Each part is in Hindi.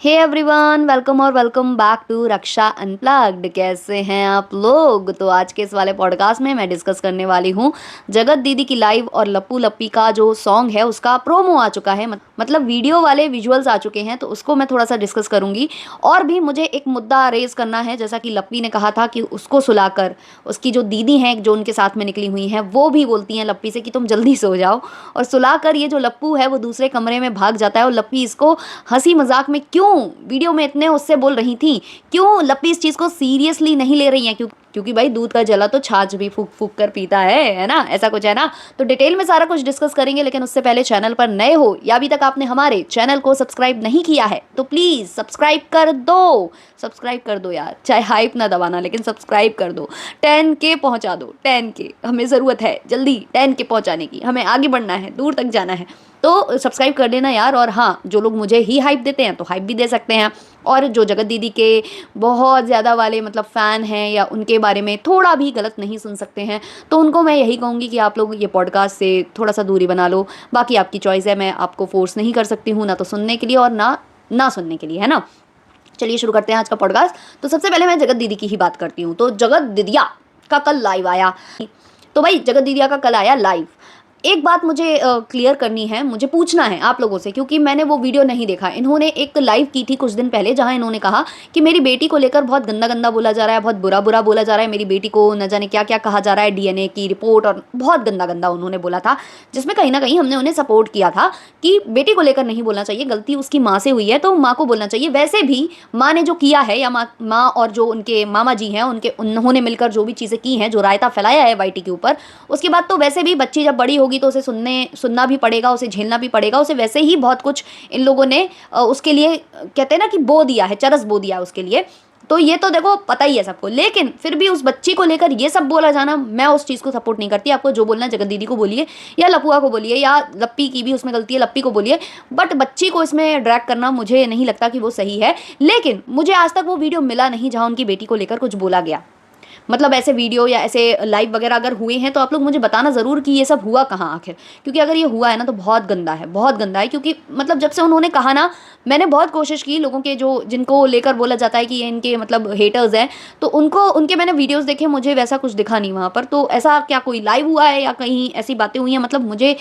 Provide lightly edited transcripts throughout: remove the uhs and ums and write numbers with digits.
हे एवरीवन, वेलकम और welcome back to Raksha unplugged. कैसे हैं आप लोग? तो आज के इस वाले पॉडकास्ट में मैं डिस्कस करने वाली हूँ जगत दीदी की लाइव और लप्पू लप्पी का जो सॉन्ग है उसका प्रोमो आ चुका है, मतलब वीडियो वाले विजुअल्स आ चुके हैं, तो उसको मैं थोड़ा सा डिस्कस करूंगी। और भी मुझे एक मुद्दा रेज करना है, जैसा कि लप्पी ने कहा था कि उसको सुलाकर उसकी जो दीदी हैं जो उनके साथ में निकली हुई हैं वो भी बोलती हैं लप्पी से कि तुम जल्दी सो जाओ, और सुलाकर ये जो लप्पू है वो दूसरे कमरे में भाग जाता है। और लप्पी इसको हंसी मजाक में क्यों वीडियो में इतने उससे बोल रही थी, क्यों लप्पी इस चीज को सीरियसली नहीं ले रही हैं? क्योंकि भाई दूध का जला तो छाछ भी फूक फूक कर पीता है ना, ऐसा कुछ है ना। तो डिटेल में सारा कुछ डिस्कस करेंगे, लेकिन उससे पहले चैनल पर नए हो या अभी तक आपने हमारे चैनल को सब्सक्राइब नहीं किया है तो प्लीज सब्सक्राइब कर दो। सब्सक्राइब कर दो यार, चाहे हाइप ना दबाना, लेकिन सब्सक्राइब कर दो। 10K पहुंचा दो, 10K हमें ज़रूरत है, जल्दी 10K पहुंचाने की। हमें आगे बढ़ना है, दूर तक जाना है, तो सब्सक्राइब कर देना यार। और हाँ, जो लोग मुझे ही हाइप देते हैं तो हाइप भी दे सकते हैं, और जो जगत दीदी के बहुत ज़्यादा वाले मतलब फ़ैन हैं या उनके बारे में थोड़ा भी गलत नहीं सुन सकते हैं, तो उनको मैं यही कहूँगी कि आप लोग ये पॉडकास्ट से थोड़ा सा दूरी बना लो। बाकी आपकी चॉइस है, मैं आपको फोर्स नहीं कर सकती हूँ, ना तो सुनने के लिए और ना सुनने के लिए, है ना। चलिए शुरू करते हैं आज का पॉडकास्ट। तो सबसे पहले मैं जगत दीदी की ही बात करती हूँ। तो जगत दीदिया का कल लाइव आया, तो भाई जगत दीदिया का कल आया लाइव। एक बात मुझे क्लियर करनी है, मुझे पूछना है आप लोगों से, क्योंकि मैंने वो वीडियो नहीं देखा। इन्होंने एक लाइव की थी कुछ दिन पहले, जहां इन्होंने कहा कि मेरी बेटी को लेकर बहुत गंदा गंदा बोला जा रहा है, बहुत बुरा बुरा बोला जा रहा है, मेरी बेटी को न जाने क्या क्या कहा जा रहा है, डीएनए की रिपोर्ट, और बहुत गंदा गंदा उन्होंने बोला था, जिसमें कहीं ना कहीं हमने उन्हें सपोर्ट किया था कि बेटी को लेकर नहीं बोलना चाहिए, गलती उसकी माँ से हुई है तो माँ को बोलना चाहिए। वैसे भी माँ ने जो किया है, या माँ और जो उनके मामा जी हैं उन्होंने मिलकर जो भी चीज़ें की हैं, जो रायता फैलाया है वाईटी के ऊपर, उसके बाद तो वैसे भी बच्ची जब बड़ी होगी तो उसे सुनना भी पड़ेगा, उसे झेलना भी पड़ेगा। उसे वैसे ही बहुत कुछ इन लोगों ने उसके लिए कहते हैं ना कि बो दिया है, चरस बो दिया है उसके लिए। तो ये तो देखो पता ही है सबको, लेकिन फिर भी उस बच्ची को लेकर ये सब बोला जाना, मैं उस चीज़ को सपोर्ट नहीं करती। आपको जो बोलना है जगत दीदी को बोलिए, या लपुआ को बोलिए, या लप्पी की भी उसमें गलती है, लप्पी को बोलिए, बट बच्ची को इसमें ड्रैग करना मुझे नहीं लगता कि वो सही है। लेकिन मुझे आज तक वो वीडियो मिला नहीं जहाँ उनकी बेटी को लेकर कुछ बोला गया। मतलब ऐसे वीडियो या ऐसे लाइव वगैरह अगर हुए हैं तो आप लोग मुझे बताना ज़रूर कि ये सब हुआ कहाँ आखिर, क्योंकि अगर ये हुआ है ना तो बहुत गंदा है, बहुत गंदा है। क्योंकि मतलब जब से उन्होंने कहा ना, मैंने बहुत कोशिश की, लोगों के जो जिनको लेकर बोला जाता है कि ये इनके मतलब हेटर्स हैं, तो उनके मैंने वीडियोस देखे, मुझे वैसा कुछ दिखा नहीं वहाँ पर। तो ऐसा क्या कोई लाइव हुआ है या कहीं ऐसी बातें हुई हैं? मतलब मुझे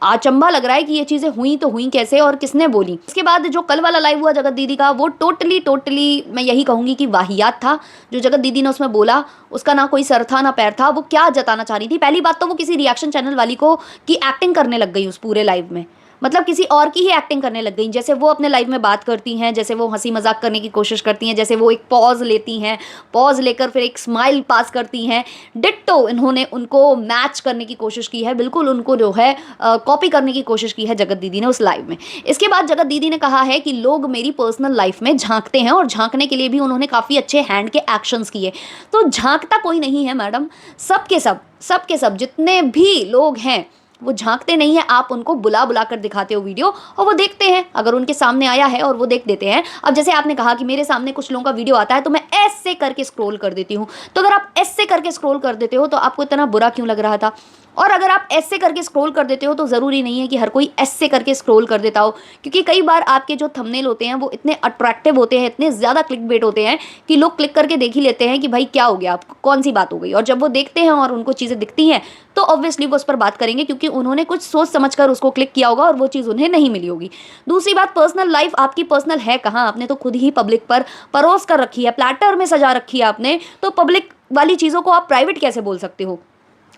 अचंभा लग रहा है कि ये चीज़ें हुई तो हुई कैसे और किसने बोली। इसके बाद जो कल वाला लाइव हुआ जगत दीदी का, वो टोटली टोटली मैं यही कहूँगी कि वाहियात था। जो जगत दीदी ने उसमें बोला, उसका ना कोई सर था ना पैर था। वो क्या जताना चाह रही थी? पहली बात तो वो किसी रिएक्शन चैनल वाली को की एक्टिंग करने लग गई उस पूरे लाइव में, मतलब किसी और की ही एक्टिंग करने लग गई। जैसे वो अपने लाइव में बात करती हैं, जैसे वो हंसी मजाक करने की कोशिश करती हैं, जैसे वो एक पॉज लेती हैं, पॉज लेकर फिर एक स्माइल पास करती हैं, डिट्टो इन्होंने उनको मैच करने की कोशिश की है, बिल्कुल उनको जो है कॉपी करने की कोशिश की है जगत दीदी ने उस लाइव में। इसके बाद जगत दीदी ने कहा है कि लोग मेरी पर्सनल लाइफ में झांकते हैं, और झांकने के लिए भी उन्होंने काफ़ी अच्छे हैंड के एक्शंस किए। तो झांकता कोई नहीं है मैडम, सबके सब जितने भी लोग हैं वो झांकते नहीं है। आप उनको बुला बुला कर दिखाते हो वीडियो, और वो देखते हैं। अगर उनके सामने आया है और वो देख देते हैं। अब जैसे आपने कहा कि मेरे सामने कुछ लोगों का वीडियो आता है तो मैं ऐसे करके स्क्रॉल कर देती हूँ, तो अगर आप ऐसे करके स्क्रॉल कर देते हो तो आपको इतना बुरा क्यों लग रहा था? और अगर आप ऐसे करके स्क्रॉल कर देते हो तो ज़रूरी नहीं है कि हर कोई ऐसे करके स्क्रॉल कर देता हो, क्योंकि कई बार आपके जो थंबनेल होते हैं वो इतने अट्रैक्टिव होते हैं, इतने ज़्यादा क्लिक बेट होते हैं कि लोग क्लिक करके देख ही लेते हैं कि भाई क्या हो गया, आपको कौन सी बात हो गई। और जब वो देखते हैं और उनको चीज़ें दिखती हैं तो ऑब्वियसली वो उस पर बात करेंगे, क्योंकि उन्होंने कुछ सोच समझ कर उसको क्लिक किया होगा और वो चीज़ उन्हें नहीं मिली होगी। दूसरी बात, पर्सनल लाइफ आपकी पर्सनल है कहाँ? आपने तो खुद ही पब्लिक पर परोस कर रखी है, प्लेटर में सजा रखी है आपने, तो पब्लिक वाली चीज़ों को आप प्राइवेट कैसे बोल सकते हो?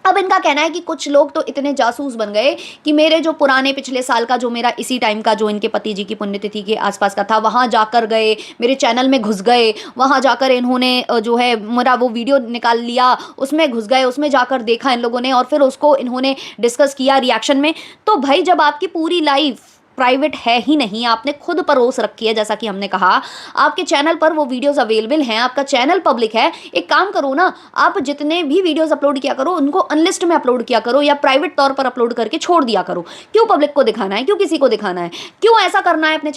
अब इनका कहना है कि कुछ लोग तो इतने जासूस बन गए कि मेरे जो पुराने पिछले साल का, जो मेरा इसी टाइम का, जो इनके पति जी की पुण्यतिथि के आसपास का था, वहाँ जाकर गए, मेरे चैनल में घुस गए, वहाँ जाकर इन्होंने जो है मेरा वो वीडियो निकाल लिया, उसमें घुस गए, उसमें जाकर देखा इन लोगों ने, और फिर उसको इन्होंने डिस्कस किया रिएक्शन में। तो भाई जब आपकी पूरी लाइफ प्राइवेट है ही नहीं, आपने खुद परोस रखी है, जैसा कि हमने कहा, आपके चैनल पर वो वीडियोस अवेलेबल हैं, आपका चैनल पब्लिक है। एक काम करो ना, आप जितने भी वीडियोस अपलोड किया करो उनको अनलिस्ट में अपलोड किया करो, या प्राइवेट तौर पर अपलोड करके छोड़ दिया करो। क्यों पब्लिक को दिखाना है? क्यों किसी को दिखाना है? क्यों ऐसा करना है? अपने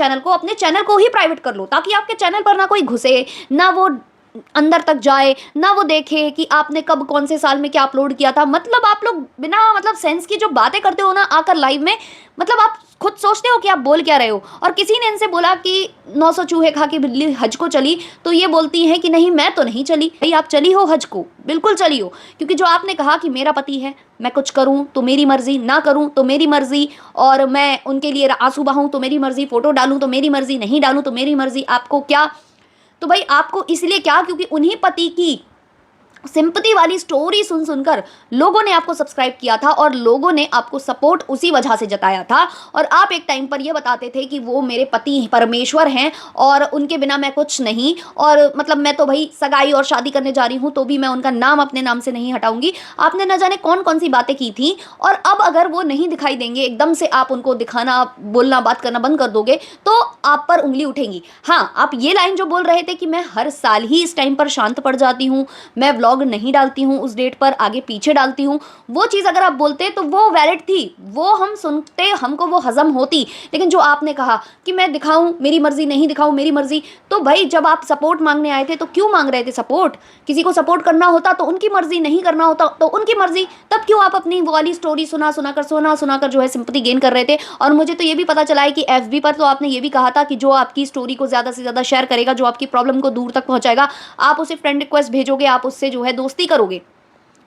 चैनल को ही प्राइवेट कर लो, ताकि आपके चैनल पर ना कोई घुसे, ना वो अंदर तक जाए, ना वो देखे कि आपने कब कौन से साल में क्या अपलोड किया था। मतलब आप लोग बिना मतलब सेंस की जो बातें करते हो ना आकर लाइव में, मतलब आप खुद सोचते हो कि आप बोल क्या रहे हो। और किसी ने इनसे बोला कि 900 चूहे खा के बिल्ली हज को चली, तो ये बोलती हैं कि नहीं मैं तो नहीं चली। भाई आप चली हो हज को, बिल्कुल चली हो, क्योंकि जो आपने कहा कि मेरा पति है, मैं कुछ करूं तो मेरी मर्जी, ना करूं तो मेरी मर्जी, और मैं उनके लिए आंसू बहाऊं तो मेरी मर्जी, फोटो डालूं तो मेरी मर्जी, नहीं डालूं तो मेरी मर्जी, आपको क्या। तो भाई आपको इसलिए क्या, क्योंकि उन्हीं पति की सिंपैथी वाली स्टोरी सुन सुनकर लोगों ने आपको सब्सक्राइब किया था और लोगों ने आपको सपोर्ट उसी वजह से जताया था। और आप एक टाइम पर यह बताते थे कि वो मेरे पति परमेश्वर हैं और उनके बिना मैं कुछ नहीं, और मतलब मैं तो भाई सगाई और शादी करने जा रही हूं तो भी मैं उनका नाम अपने नाम से नहीं हटाऊंगी। आपने न जाने कौन कौन सी बातें की थी, और अब अगर वो नहीं दिखाई देंगे, एकदम से आप उनको दिखाना बोलना बात करना बंद कर दोगे तो आप पर उंगली उठेंगी। हाँ, आप ये लाइन जो बोल रहे थे कि मैं हर साल ही इस टाइम पर शांत पड़ जाती हूँ, मैं व्लॉग नहीं डालती हूँ उस डेट पर, आगे पीछे डालती हूँ, वो चीज़ अगर आप बोलते तो वो वैलिड थी, वो हम सुनते, हमको वो हजम होती। लेकिन जो आपने कहा कि मैं दिखाऊं मेरी मर्जी, नहीं दिखाऊं मेरी मर्जी, तो भाई जब आप सपोर्ट मांगने आए थे तो क्यों मांग रहे थे सपोर्ट? किसी को सपोर्ट करना होता तो उनकी मर्जी, नहीं करना होता तो उनकी मर्जी, तब क्यों आप अपनी वो वाली स्टोरी सुना सुनाकर जो है सिंपैथी गेन कर रहे थे। और मुझे तो ये भी पता चला है कि एफबी पर तो आपने ये भी कहा था कि जो आपकी स्टोरी को ज्यादा से ज्यादा शेयर करेगा, जो आपकी प्रॉब्लम को दूर तक पहुंचाएगा, आप उसे फ्रेंड रिक्वेस्ट भेजोगे, आप उससे जो है दोस्ती करोगे,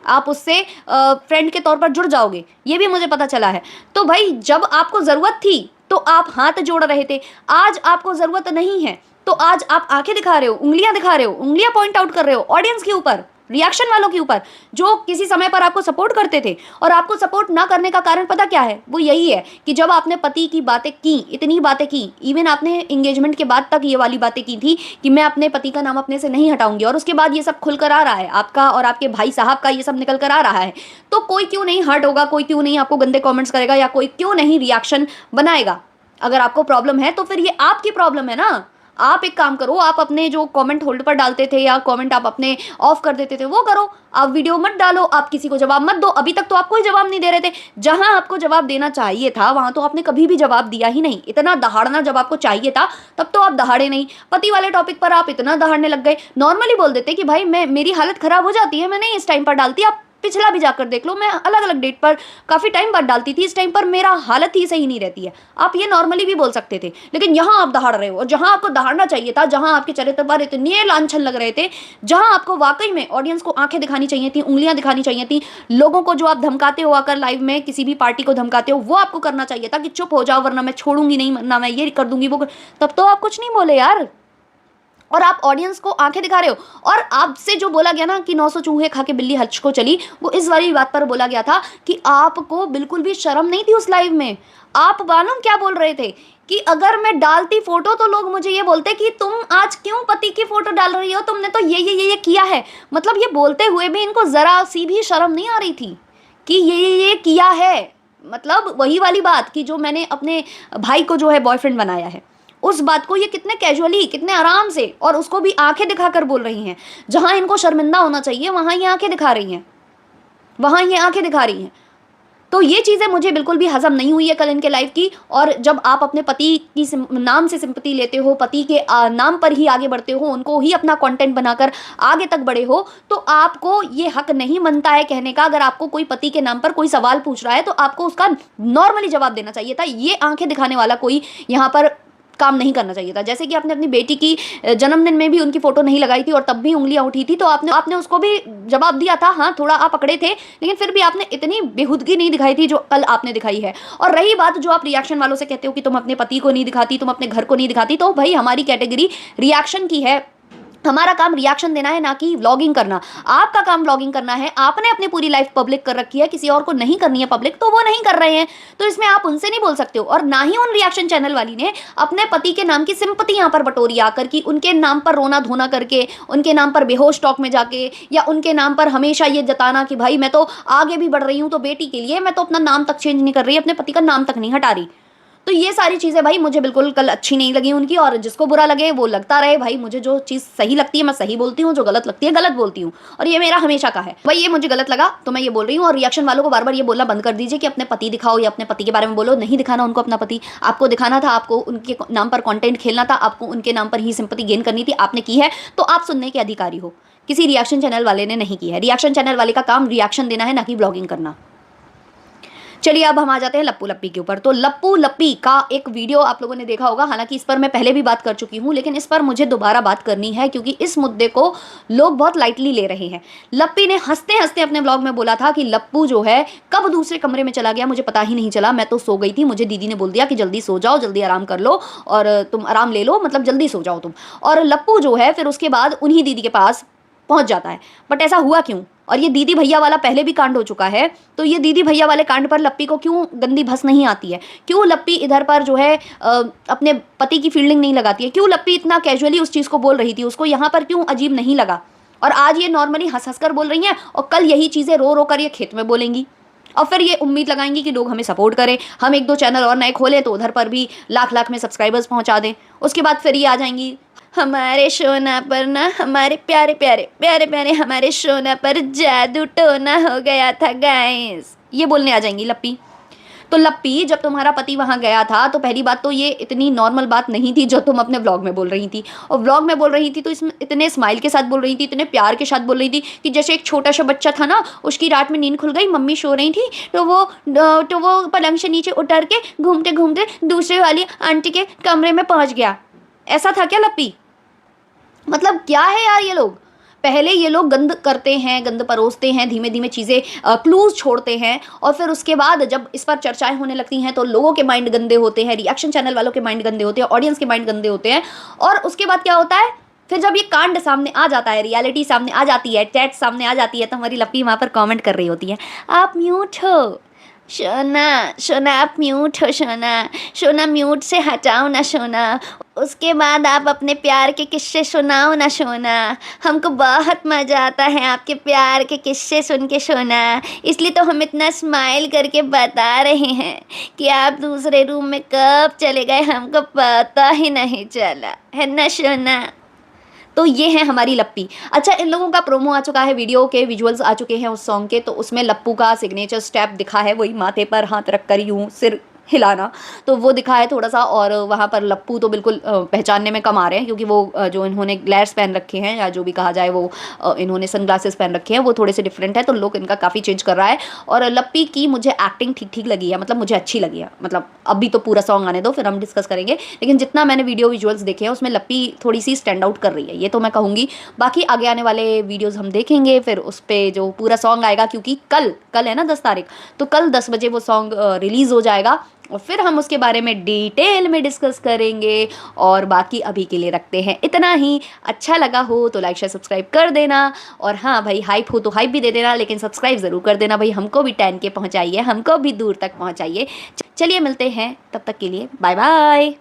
आप उससे फ्रेंड के तौर पर जुड़ जाओगे, ये भी मुझे पता चला है। तो भाई जब आपको जरूरत थी तो आप हाथ जोड़ रहे थे, आज आपको जरूरत नहीं है तो आज आप आंखें दिखा रहे हो, उंगलियां दिखा रहे हो, उंगलियां पॉइंट आउट कर रहे हो ऑडियंस के ऊपर, रिएक्शन वालों के ऊपर, जो किसी समय पर आपको सपोर्ट करते थे। और आपको सपोर्ट ना करने का कारण पता क्या है? वो यही है कि जब आपने पति की बातें की, इतनी बातें की, इवन आपने एंगेजमेंट के बाद तक ये वाली बातें की थी कि मैं अपने पति का नाम अपने से नहीं हटाऊंगी, और उसके बाद ये सब खुलकर आ रहा है आपका और आपके भाई साहब का, ये सब निकल कर आ रहा है, तो कोई क्यों नहीं हर्ट होगा, कोई क्यों नहीं आपको गंदे कमेंट्स करेगा, या कोई क्यों नहीं रिएक्शन बनाएगा? अगर आपको प्रॉब्लम है तो फिर ये आपकी प्रॉब्लम है ना। आप एक काम करो, आप अपने जो कमेंट होल्ड पर डालते थे या कमेंट आप अपने ऑफ कर देते थे वो करो, आप वीडियो मत डालो, आप किसी को जवाब मत दो। अभी तक तो आप कोई जवाब नहीं दे रहे थे, जहां आपको जवाब देना चाहिए था वहां तो आपने कभी भी जवाब दिया ही नहीं। इतना दहाड़ना जब आपको चाहिए था तब तो आप दहाड़े नहीं, पति वाले टॉपिक पर आप इतना दहाड़ने लग गए। नॉर्मली बोल देते कि भाई मैं, मेरी हालत खराब हो जाती है, मैं नहीं इस टाइम पर डालती, आप पिछला भी जाकर देख लो, मैं अलग अलग डेट पर काफी टाइम बाद डालती थी, इस टाइम पर मेरा हालत ही सही नहीं रहती है। आप ये नॉर्मली भी बोल सकते थे, लेकिन यहां आप दहाड़ रहे हो, और जहां आपको दहाड़ना चाहिए था, जहां आपके चरित्र पर इतने लांछन लग रहे थे, जहां आपको वाकई में ऑडियंस को आंखें दिखानी चाहिए थी, उंगलियां दिखानी चाहिए थी, लोगों को जो आप धमकाते हो आकर लाइव में, किसी भी पार्टी को धमकाते हो, वो आपको करना चाहिए था कि चुप हो जाओ वरना मैं छोड़ूंगी नहीं, वरना मैं ये कर दूंगी वो तब तो आप कुछ नहीं बोले यार, और आप ऑडियंस को आंखें दिखा रहे हो। और आपसे जो बोला गया ना कि 900 चूहे खा के बिल्ली हज को चली, वो इस वाली बात पर बोला गया था कि आपको बिल्कुल भी शर्म नहीं थी उस लाइव में। आप मालूम क्या बोल रहे थे कि अगर मैं डालती फोटो तो लोग मुझे ये बोलते कि तुम आज क्यों पति की फोटो डाल रही हो, तुमने तो ये किया है। मतलब ये बोलते हुए भी इनको जरा सी भी शर्म नहीं आ रही थी कि ये किया है। मतलब वही वाली बात कि जो मैंने अपने भाई को जो है बॉयफ्रेंड बनाया है, उस बात को ये कितने कैजुअली, कितने आराम से, और उसको भी आंखें दिखाकर बोल रही हैं। जहां इनको शर्मिंदा होना चाहिए वहां ये आंखें दिखा रही हैं, वहां ये आंखें दिखा रही हैं। तो ये चीज़ें मुझे बिल्कुल भी हजम नहीं हुई है कल इनके लाइफ की। और जब आप अपने पति की नाम से सिंपैथी लेते हो, पति के नाम पर ही आगे बढ़ते हो, उनको ही अपना कंटेंट बनाकर आगे तक बढ़े हो, तो आपको ये हक नहीं बनता है कहने का, अगर आपको कोई पति के नाम पर कोई सवाल पूछ रहा है तो आपको उसका नॉर्मली जवाब देना चाहिए था। ये आंखें दिखाने वाला कोई यहाँ पर काम नहीं करना चाहिए था। जैसे कि आपने अपनी बेटी की जन्मदिन में भी उनकी फोटो नहीं लगाई थी और तब भी उंगलियां उठी थी, तो आपने आपने उसको भी जवाब दिया था। हाँ, थोड़ा आप पकड़े थे, लेकिन फिर भी आपने इतनी बेहुदगी नहीं दिखाई थी जो कल आपने दिखाई है। और रही बात जो आप रिएक्शन वालों से कहते हो कि तुम अपने पति को नहीं दिखाती, तुम अपने घर को नहीं दिखाती, तो भाई हमारी कैटेगरी रिएक्शन की है। हमारा काम रिएक्शन देना है, ना कि व्लॉगिंग करना। आपका काम व्लॉगिंग करना है। आपने अपनी पूरी लाइफ पब्लिक कर रखी है, किसी और को नहीं करनी है पब्लिक, तो वो नहीं कर रहे हैं, तो इसमें आप उनसे नहीं बोल सकते हो। और ना ही उन रिएक्शन चैनल वाली ने अपने पति के नाम की सिंपैथी यहाँ पर बटोरी आकर, कि उनके नाम पर रोना धोना करके, उनके नाम पर बेहोश टॉक में जाके, या उनके नाम पर हमेशा ये जताना कि भाई मैं तो आगे भी बढ़ रही हूँ तो बेटी के लिए, मैं तो अपना नाम तक चेंज नहीं कर रही, अपने पति का नाम तक नहीं हटा रही। तो ये सारी चीज़ें भाई मुझे बिल्कुल कल अच्छी नहीं लगी उनकी, और जिसको बुरा लगे वो लगता रहे भाई। मुझे जो चीज़ सही लगती है मैं सही बोलती हूँ, जो गलत लगती है गलत बोलती हूँ, और ये मेरा हमेशा का है भाई। ये मुझे गलत लगा तो मैं ये बोल रही हूँ। और रिएक्शन वालों को बार बार ये बोलना बंद कर दीजिए कि अपने पति दिखाओ या अपने पति के बारे में बोलो। नहीं दिखाना उनको अपना पति, आपको दिखाना था, आपको उनके नाम पर कंटेंट खेलना था, आपको उनके नाम पर ही सिंपैथी गेन करनी थी, आपने की है तो आप सुनने के अधिकारी हो। किसी रिएक्शन चैनल वाले ने नहीं की है। रिएक्शन चैनल वाले का काम रिएक्शन देना है, ना कि व्लॉगिंग करना। चलिए अब हम आ जाते हैं लप्पू लप्पी के ऊपर। तो लप्पू लप्पी का एक वीडियो आप लोगों ने देखा होगा, हालांकि इस पर मैं पहले भी बात कर चुकी हूं, लेकिन इस पर मुझे दोबारा बात करनी है क्योंकि इस मुद्दे को लोग बहुत लाइटली ले रहे हैं। लप्पी ने हंसते हंसते अपने ब्लॉग में बोला था कि लप्पू जो है कब दूसरे कमरे में चला गया मुझे पता ही नहीं चला, मैं तो सो गई थी, मुझे दीदी ने बोल दिया कि जल्दी सो जाओ, जल्दी आराम कर लो और तुम आराम ले लो, मतलब जल्दी सो जाओ तुम। और लप्पू जो है फिर उसके बाद उन्हीं दीदी के पास पहुंच जाता है। बट ऐसा हुआ क्यों? और ये दीदी भैया वाला पहले भी कांड हो चुका है, तो ये दीदी भैया वाले कांड पर लप्पी को क्यों गंदी भस नहीं आती है? क्यों लप्पी इधर पर जो है अपने पति की फील्डिंग नहीं लगाती है? क्यों लप्पी इतना कैजुअली उस चीज़ को बोल रही थी, उसको यहाँ पर क्यों अजीब नहीं लगा? और आज ये नॉर्मली हंस हंस कर बोल रही हैं, और कल यही चीज़ें रो रो कर ये खेत में बोलेंगी, और फिर ये उम्मीद लगाएंगी कि लोग हमें सपोर्ट करें, हम एक दो चैनल और नए खोलें तो उधर पर भी लाख लाख में सब्सक्राइबर्स पहुंचा दें। उसके बाद फिर ये आ जाएंगी, हमारे शोना पर ना, हमारे प्यारे प्यारे प्यारे प्यारे हमारे शोना पर जादू टोना हो गया था गाइस, ये बोलने आ जाएंगी लप्पी। तो लप्पी जब तुम्हारा पति वहां गया था तो पहली बात तो ये इतनी नॉर्मल बात नहीं थी जो तुम अपने व्लॉग में बोल रही थी। और व्लॉग में बोल रही थी तो इसमें इतने स्माइल के साथ बोल रही थी, इतने प्यार के साथ बोल रही थी कि जैसे एक छोटा सा बच्चा था ना, उसकी रात में नींद खुल गई, मम्मी सो रही थी तो वो पलंग से नीचे उतर के घूमते घूमते दूसरे वाली आंटी के कमरे में पहुंच गया। ऐसा था क्या लप्पी? मतलब क्या है यार ये लोग। पहले ये लोग गंद करते हैं, गंद परोसते हैं, धीमे धीमे चीज़ें क्लूज छोड़ते हैं, और फिर उसके बाद जब इस पर चर्चाएं होने लगती हैं तो लोगों के माइंड गंदे होते हैं, रिएक्शन चैनल वालों के माइंड गंदे होते हैं, ऑडियंस के माइंड गंदे होते हैं। और उसके बाद क्या होता है, फिर जब ये कांड सामने आ जाता है, रियलिटी सामने आ जाती है, चैट सामने आ जाती है, तो हमारी लप्पी वहाँ पर कॉमेंट कर रही होती है, आप म्यूट हो सोना, सोना आप म्यूट हो सोना, सोना म्यूट से हटाओ ना सोना, उसके बाद आप अपने प्यार के किस्से सुनाओ ना सोना, हमको बहुत मज़ा आता है आपके प्यार के किस्से सुन के सोना, इसलिए तो हम इतना स्माइल करके बता रहे हैं कि आप दूसरे रूम में कब चले गए हमको पता ही नहीं चला, है ना सोना। तो ये है हमारी लप्पी। अच्छा, इन लोगों का प्रोमो आ चुका है, वीडियो के विजुअल्स आ चुके हैं उस सॉन्ग के, तो उसमें लप्पू का सिग्नेचर स्टेप दिखा है, वही माथे पर हाथ रख कर यूँ सिर हिलाना, तो वो दिखा है थोड़ा सा। और वहाँ पर लप्पू तो बिल्कुल पहचानने में कम आ रहे हैं क्योंकि वो जो इन्होंने ग्लैड्स पहन रखे हैं या जो भी कहा जाए, वो इन्होंने सनग्लासेस पहन रखे हैं, वो थोड़े से डिफरेंट है, तो लुक इनका काफ़ी चेंज कर रहा है। और लप्पी की मुझे एक्टिंग ठीक ठीक लगी है, मतलब मुझे अच्छी लगी है। मतलब अभी तो पूरा सॉन्ग आने दो फिर हम डिस्कस करेंगे, लेकिन जितना मैंने वीडियो विजुअल्स देखे हैं उसमें लप्पी थोड़ी सी स्टैंड आउट कर रही है, ये तो मैं कहूँगी। बाकी आगे आने वाले वीडियोज़ हम देखेंगे, फिर उस पर जो पूरा सॉन्ग आएगा, क्योंकि कल है ना 10 तारीख, तो कल 10 बजे वो सॉन्ग रिलीज़ हो जाएगा, और फिर हम उसके बारे में डिटेल में डिस्कस करेंगे। और बाकी अभी के लिए रखते हैं इतना ही। अच्छा लगा हो तो लाइक शेयर सब्सक्राइब कर देना, और हाँ भाई हाइप हो तो हाइप भी दे देना, लेकिन सब्सक्राइब ज़रूर कर देना भाई, हमको भी 10K पहुँचाइए, हमको भी दूर तक पहुँचाइए। चलिए मिलते हैं, तब तक के लिए बाय बाय।